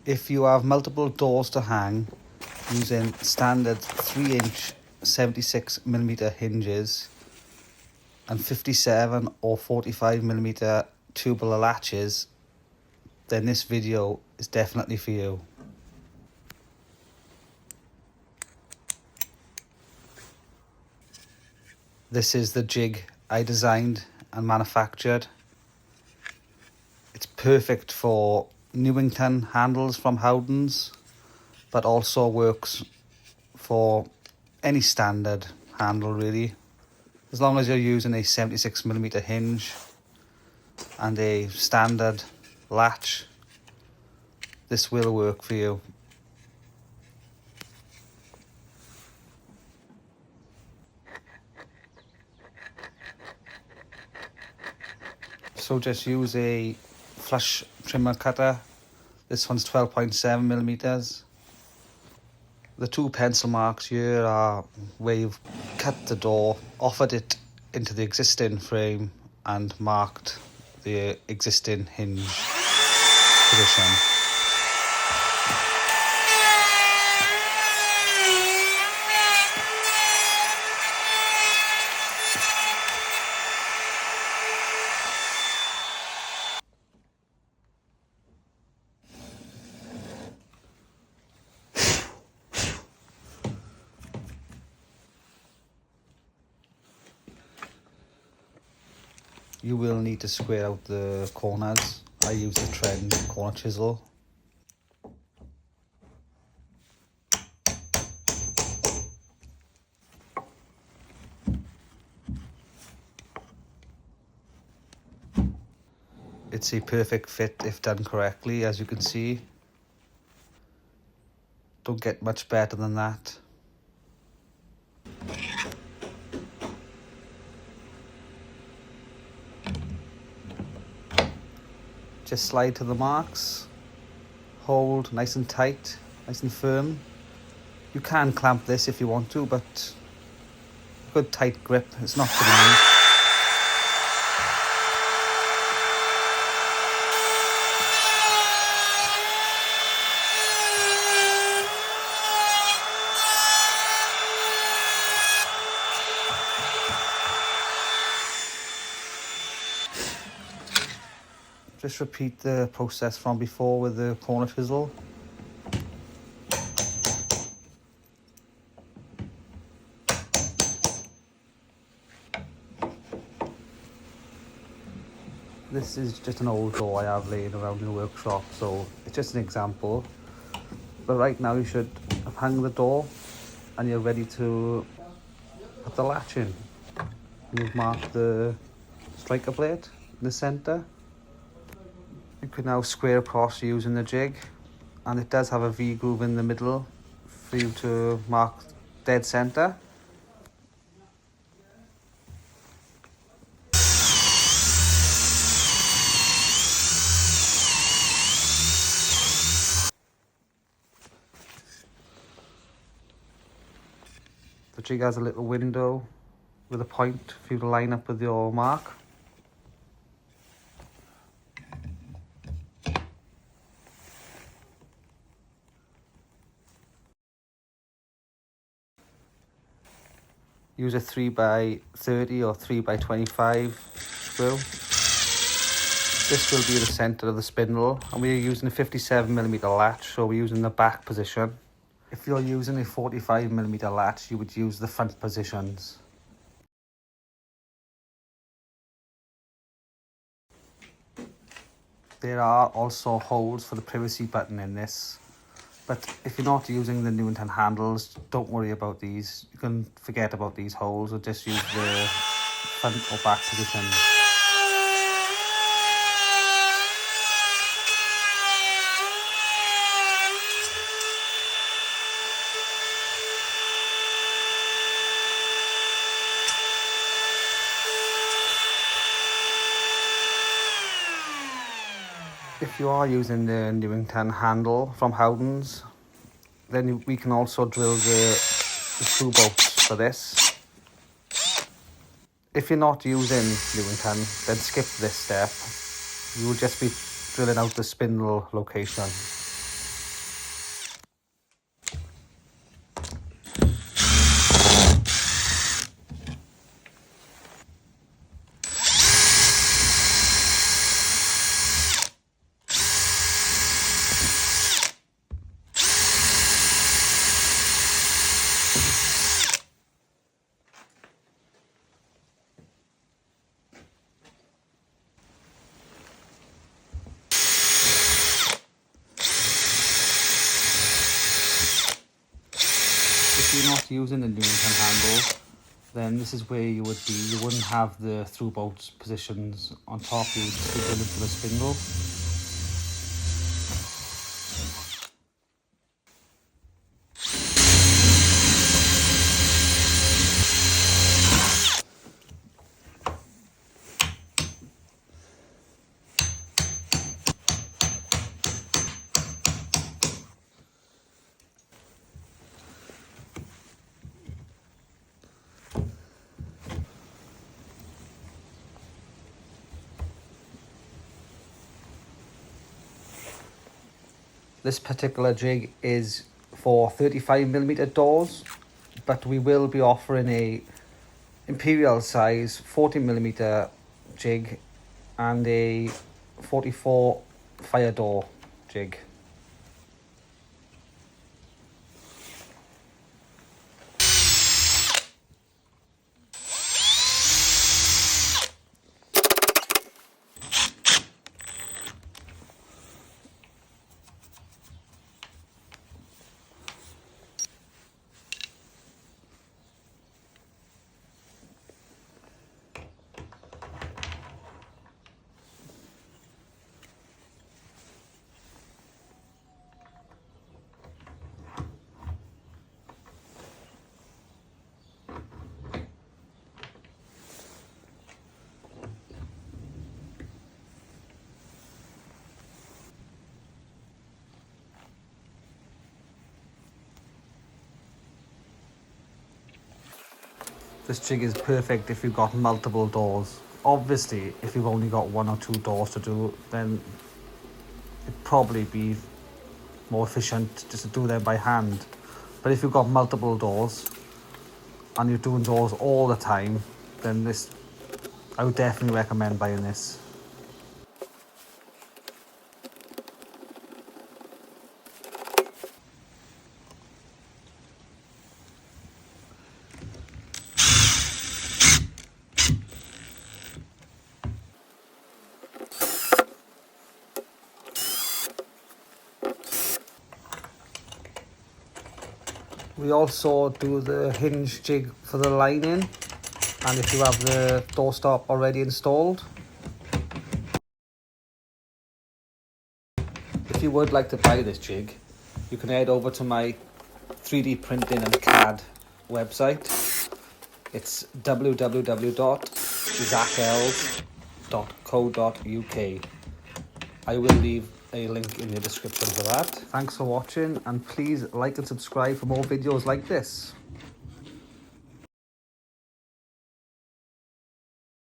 If you have multiple doors to hang using standard 3-inch 76mm hinges and 57 or 45mm tubular latches, then this video is definitely for you. This is the jig I designed and manufactured. It's perfect for Newington handles from Howdens, but also works for any standard handle really. As long as you're using a 76mm hinge and a standard latch, this will work for you. So just use a flush trimmer cutter. This one's 12.7mm. The two pencil marks here are where you've cut the door, offered it into the existing frame and marked the existing hinge position. You will need to square out the corners. I use the Trend corner chisel. It's a perfect fit if done correctly, as you can see. Don't get much better than that. Just slide to the marks, hold nice and tight, nice and firm. You can clamp this if you want to, but good tight grip, it's not for me. Just repeat the process from before with the corner chisel. This is just an old door I have laying around in the workshop, so it's just an example. But right now you should have hung the door and you're ready to put the latch in. You've marked the striker plate in the centre. You can now square across using the jig, and it does have a V groove in the middle for you to mark dead centre. The jig has a little window with a point for you to line up with your mark. Use a 3x30 or 3x25 screw. This will be the centre of the spindle, and we're using a 57mm latch, so we're using the back position. If you're using a 45mm latch, you would use the front positions. There are also holes for the privacy button in this. But if you're not using the Newington handles, don't worry about these. You can forget about these holes or just use the front or back position. If you are using the Newington handle from Howdens, then we can also drill the screw bolts for this. If you're not using Newington, then skip this step. You will just be drilling out the spindle location. if you're not using the Newington handle, then this is where you would be. You wouldn't have the through bolt positions on top, you would just be drilling for the spindle. This particular jig is for 35mm doors, but we will be offering a imperial size 40mm jig and a 44 fire door jig. This jig is perfect if you've got multiple doors. Obviously, if you've only got 1 or 2 doors to do, then it'd probably be more efficient just to do them by hand. But if you've got multiple doors and you're doing doors all the time, then this, I would definitely recommend buying this. We also do the hinge jig for the lining, and if you have the doorstop already installed. If you would like to buy this jig, you can head over to my 3D printing and CAD website. It's www.zacels.co.uk. I will leave a link in the description for that. Thanks for watching, and please like and subscribe for more videos like this.